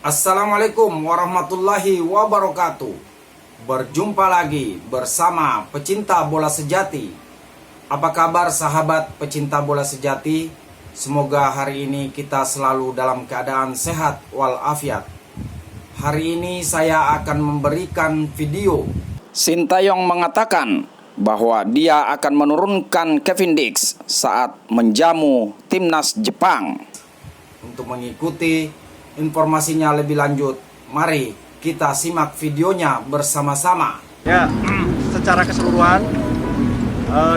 Assalamualaikum warahmatullahi wabarakatuh. Berjumpa lagi bersama pecinta bola sejati. Apa kabar sahabat pecinta bola sejati? Semoga hari ini kita selalu dalam keadaan sehat walafiat. Hari ini saya akan memberikan video Sintayong mengatakan bahwa dia akan menurunkan Kevin Dix saat menjamu timnas Jepang. Untuk mengikuti informasinya lebih lanjut, mari kita simak videonya bersama-sama. Ya, secara keseluruhan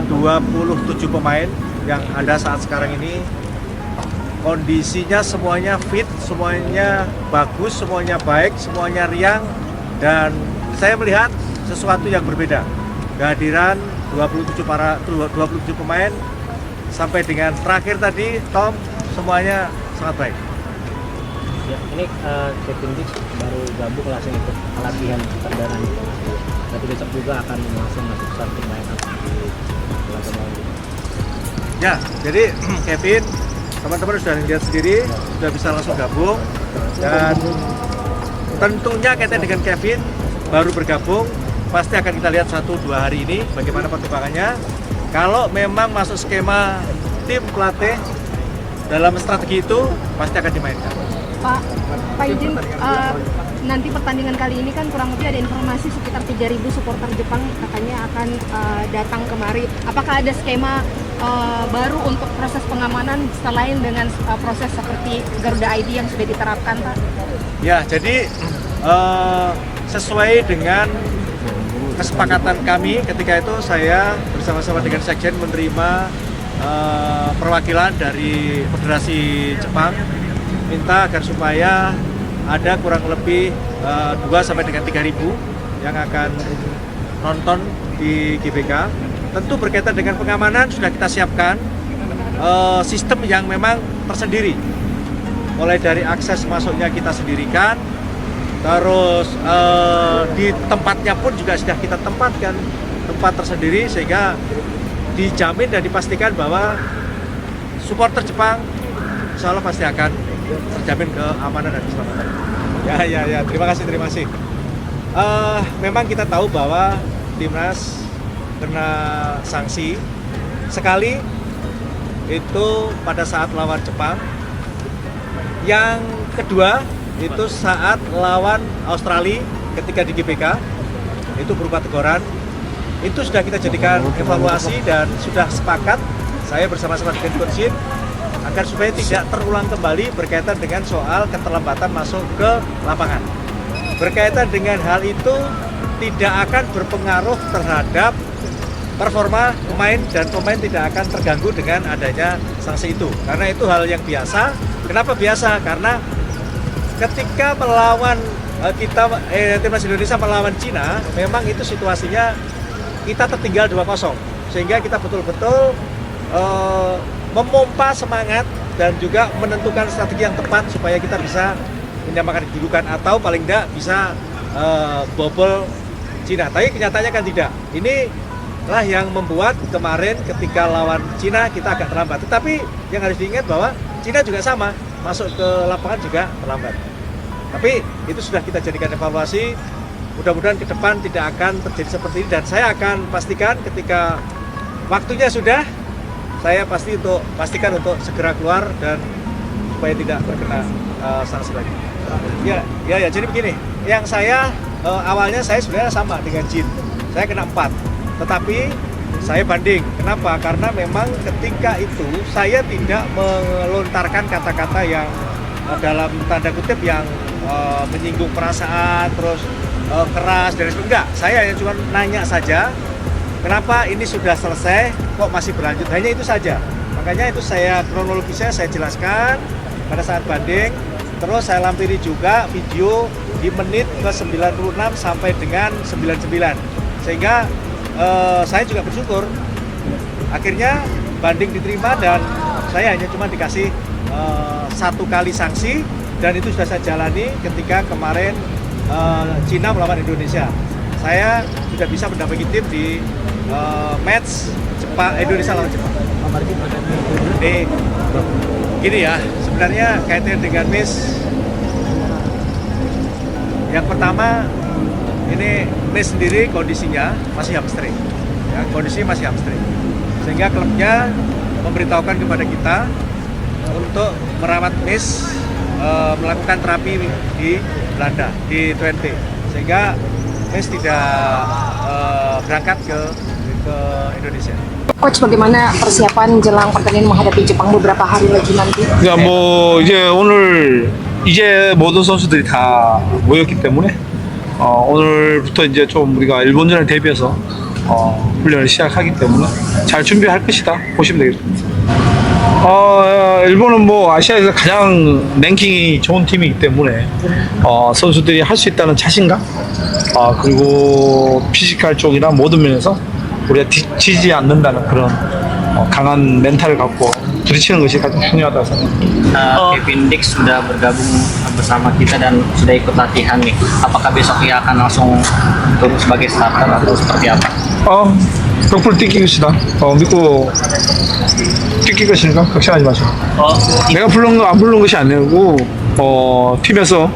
27 pemain yang ada saat sekarang ini kondisinya semuanya fit, semuanya bagus, semuanya baik, semuanya riang, dan saya melihat sesuatu yang berbeda. Kehadiran 27 pemain sampai dengan terakhir tadi Tom, semuanya sangat baik. Ya, ini Kevin Dix baru gabung langsung ikut latihan perdana. Tapi besok juga akan langsung masuk starting line up di laga lalu. Ya, jadi Kevin, teman-teman sudah lihat sendiri, sudah bisa langsung gabung, dan tentunya kaitan dengan Kevin baru bergabung, pasti akan kita lihat 1-2 hari ini bagaimana perkembangannya. Kalau memang masuk skema tim pelatih dalam strategi itu, pasti akan dimainkan. Pak izin, nanti pertandingan kali ini kan kurang lebih ada informasi sekitar 3.000 supporter Jepang katanya akan datang kemari. Apakah ada skema baru untuk proses pengamanan selain dengan proses seperti Garuda ID yang sudah diterapkan, Pak? Ya, jadi sesuai dengan kesepakatan kami ketika itu, saya bersama-sama dengan Sekjen menerima perwakilan dari Federasi Jepang minta agar supaya ada kurang lebih 2 sampai dengan 3.000 yang akan nonton di GBK. Tentu berkaitan dengan pengamanan sudah kita siapkan sistem yang memang tersendiri. Mulai dari akses masuknya kita sendirikan, terus di tempatnya pun juga sudah kita tempatkan tempat tersendiri, sehingga dijamin dan dipastikan bahwa supporter Jepang insya Allah pasti akan terjamin keamanan dan keselamatan. Ya, terima kasih. Memang kita tahu bahwa timnas kena sanksi sekali itu pada saat lawan Jepang. Yang kedua itu saat lawan Australia ketika di GBK, itu berupa teguran. Itu sudah kita jadikan evaluasi dan sudah sepakat saya bersama-sama dengan Coach agar supaya tidak terulang kembali berkaitan dengan soal keterlambatan masuk ke lapangan. Berkaitan dengan hal itu tidak akan berpengaruh terhadap performa pemain, dan pemain tidak akan terganggu dengan adanya sanksi itu. Karena itu hal yang biasa. Kenapa biasa? Karena ketika melawan timnas Indonesia melawan Cina, memang itu situasinya kita tertinggal 2-0. Sehingga kita betul-betul memompa semangat dan juga menentukan strategi yang tepat supaya kita bisa menyamakan kedudukan atau paling tidak bisa bobol Cina. Tapi kenyataannya kan tidak. Inilah yang membuat kemarin ketika lawan Cina kita agak terlambat. Tetapi yang harus diingat bahwa Cina juga sama, masuk ke lapangan juga terlambat. Tapi itu sudah kita jadikan evaluasi. Mudah-mudahan ke depan tidak akan terjadi seperti ini, dan saya akan pastikan ketika waktunya sudah, saya pastikan untuk segera keluar dan supaya tidak terkena sanksi lagi. Ya, jadi begini. Yang saya awalnya saya sebenarnya sama dengan Jin. Saya kena 4. Tetapi saya banding. Kenapa? Karena memang ketika itu saya tidak melontarkan kata-kata yang dalam tanda kutip yang menyinggung perasaan, terus keras dan sebagainya. Enggak, saya hanya cuma nanya saja. Kenapa ini sudah selesai, kok masih berlanjut? Hanya itu saja. Makanya itu kronologisnya saya jelaskan pada saat banding. Terus saya lampiri juga video di menit ke 96 sampai dengan 99. Sehingga saya juga bersyukur. Akhirnya banding diterima dan saya hanya cuma dikasih 1 kali sanksi, dan itu sudah saya jalani ketika kemarin Cina melawan Indonesia. Saya sudah bisa mendampingi tim di match Indonesia lawan Jepang. Gini ya, sebenarnya kaitan dengan match Yang pertama, ini Nice sendiri kondisinya masih hamstring, ya, kondisi masih hamstring, sehingga klubnya memberitahukan kepada kita untuk merawat Nice, melakukan terapi di Belanda, di Twente, sehingga Nice tidak berangkat ke Indonesia. Coach, bagaimana persiapan jelang pertandingan menghadapi Jepang beberapa hari lagi nanti? 그러니까 뭐 이제 오늘 이제 모든 선수들이 다 모였기 때문에 오늘부터 이제 좀 우리가 일본전을 대비해서 훈련을 시작하기 때문에 잘 준비할 것이다 보시면 되겠습니다. 일본은 뭐 아시아에서 가장 랭킹이 좋은 팀이기 때문에 선수들이 할 수 있다는 자신감, 그리고 피지컬 쪽이나 모든 면에서 우리가 지지 않는다는 그런 강한 멘탈을 갖고 부딪히는 것이 가장 중요하다고 생각합니다. Kevin Dix sudah bergabung bersama kita dan sudah ikut latihan nih. Apakah besok ia akan langsung turun sebagai starter atau seperti apa? 벽불 뛰기 것이다. 믿고 뛰기 것이니까 걱정하지 마세요. 내가 안 부른 것이 아니고 팀에서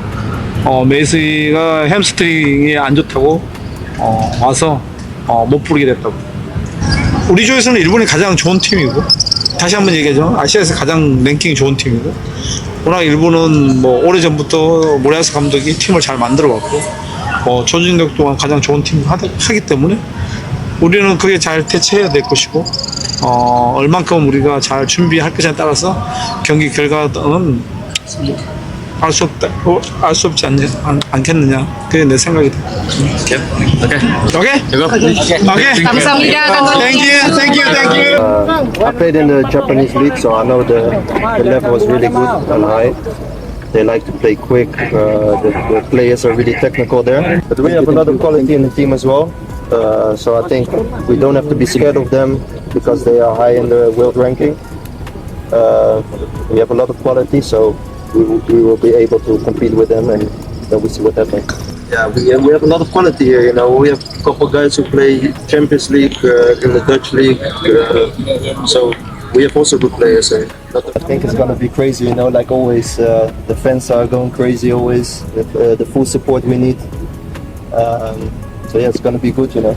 메이스가 햄스트링이 안 좋다고 와서 못 부르게 됐다고. 우리 조에서는 일본이 가장 좋은 팀이고, 다시 한번 얘기하죠. 아시아에서 가장 랭킹이 좋은 팀이고, 워낙 일본은 뭐 오래전부터 모리야스 감독이 팀을 잘 만들어왔고, 조직력 또한 가장 좋은 팀을 하기 때문에 우리는 그게 잘 대처해야 될 것이고, 얼만큼 우리가 잘 준비할 것에 따라서 경기 결과는 알 수 없지 않겠느냐. 그게 내 생각이다. 오케이? 오케이? 감사합니다. Thank you. I played in the Japanese league, so I know the level is really good and high. They like to play quick. The players are really technical there. But we have a lot of quality in the team as well. So I think we don't have to be scared of them because they are high in the world ranking. We have a lot of quality, so we will be able to compete with them, and then we see what happens. Yeah, we have a lot of quality here. You know, we have a couple of guys who play Champions League in the Dutch league, so we have also good players here. I think it's gonna be crazy. You know, like always, the fans are going crazy always. With the full support we need. So yeah, it's gonna be good. You know.